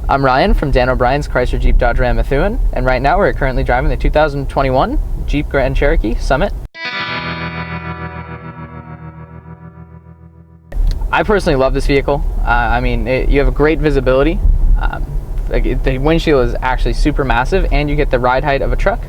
I'm Ryan from Dan O'Brien's Chrysler Jeep Dodge Ram Methuen, and right now we're currently driving the 2021 Jeep Grand Cherokee Summit. I personally love this vehicle. You have a great visibility. The windshield is actually super massive, and you get the ride height of a truck,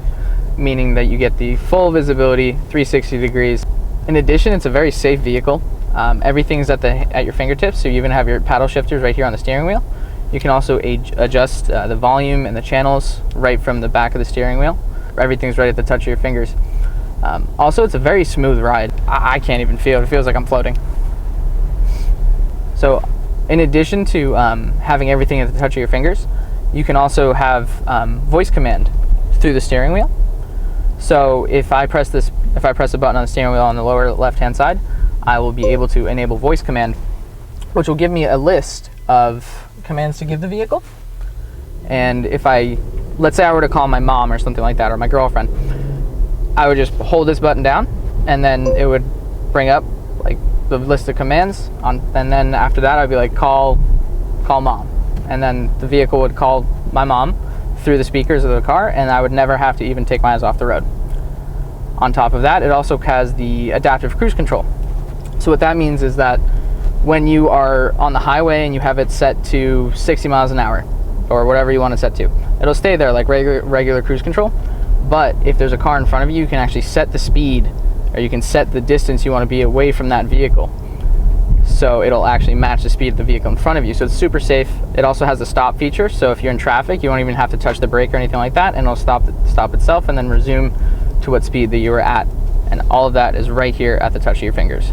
meaning that you get the full visibility, 360 degrees. In addition, it's a very safe vehicle. Everything's at your fingertips, so you even have your paddle shifters right here on the steering wheel. You can also adjust the volume and the channels right from the back of the steering wheel. Everything's right at the touch of your fingers. Also, it's a very smooth ride. I can't even feel it. It feels like I'm floating. So, in addition to having everything at the touch of your fingers, you can also have voice command through the steering wheel. So, if I press a button on the steering wheel on the lower left-hand side, I will be able to enable voice command, which will give me a list of commands to give the vehicle. And if let's say I were to call my mom or something like that, or my girlfriend, I would just hold this button down, and then it would bring up like the list of commands and then after that I'd be like, call mom, and then the vehicle would call my mom through the speakers of the car, and I would never have to even take my eyes off the road. On top of that, it also has the adaptive cruise control. So what that means is that when you are on the highway and you have it set to 60 miles an hour or whatever you want to set to, it'll stay there like regular cruise control. But if there's a car in front of you, you can actually set the speed, or you can set the distance you want to be away from that vehicle. So it'll actually match the speed of the vehicle in front of you. So it's super safe. It also has the stop feature. So if you're in traffic, you won't even have to touch the brake or anything like that, and it'll stop itself and then resume to what speed that you were at. And all of that is right here at the touch of your fingers.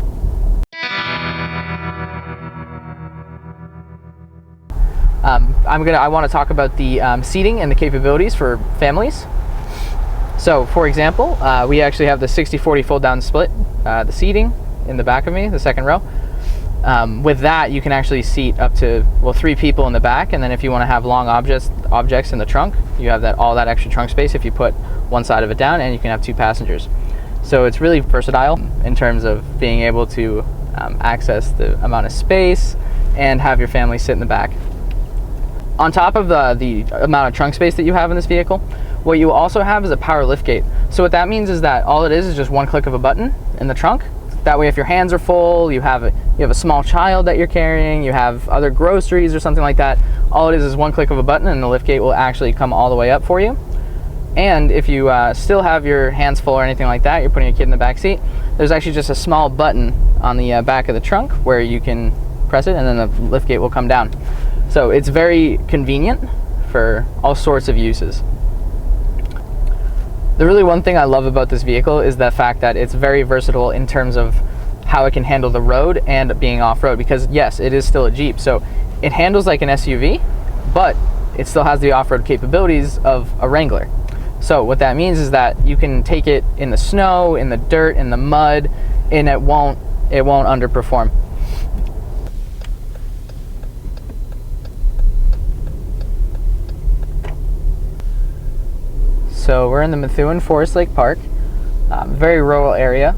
I want to talk about the seating and the capabilities for families. So, for example, we actually have the 60/40 fold-down split, the seating in the back of me, the second row. With that, you can actually seat up to 3 people in the back, and then if you want to have long objects in the trunk, you have all that extra trunk space if you put one side of it down, and you can have 2 passengers. So it's really versatile in terms of being able to access the amount of space and have your family sit in the back. On top of the amount of trunk space that you have in this vehicle, what you also have is a power liftgate. So what that means is that all it is just one click of a button in the trunk. That way, if your hands are full, you have a small child that you're carrying, you have other groceries or something like that, all it is one click of a button, and the liftgate will actually come all the way up for you. And if you still have your hands full or anything like that, you're putting a kid in the back seat, there's actually just a small button on the back of the trunk where you can press it, and then the liftgate will come down. So it's very convenient for all sorts of uses. The really one thing I love about this vehicle is the fact that it's very versatile in terms of how it can handle the road and being off-road, because yes, it is still a Jeep, so it handles like an SUV, but it still has the off-road capabilities of a Wrangler. So what that means is that you can take it in the snow, in the dirt, in the mud, and it won't underperform. So we're in the Methuen Forest Lake Park, very rural area.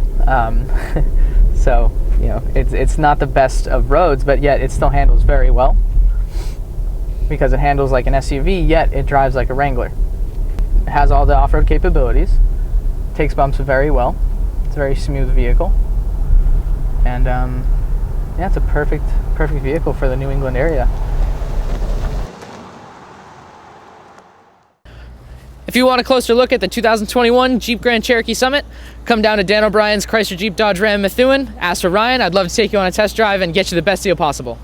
So it's not the best of roads, but yet it still handles very well because it handles like an SUV, yet it drives like a Wrangler. It has all the off-road capabilities, takes bumps very well. It's a very smooth vehicle, and yeah, it's a perfect vehicle for the New England area. If you want a closer look at the 2021 Jeep Grand Cherokee Summit, come down to Dan O'Brien's Chrysler Jeep Dodge Ram Methuen, ask for Ryan. I'd love to take you on a test drive and get you the best deal possible.